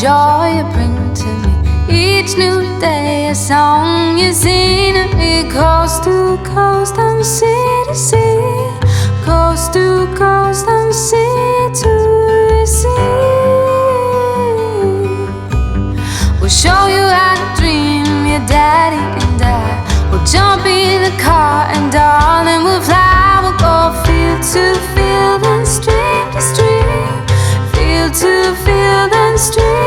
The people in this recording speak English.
joy you bring to me. Each new day a song you sing to me. Coast to coast and sea to sea, coast to coast and sea to sea. We'll show you how to dream, your daddy and I. We'll jump in the car and darling we'll fly. We'll go field to field and stream to stream, field to field and stream.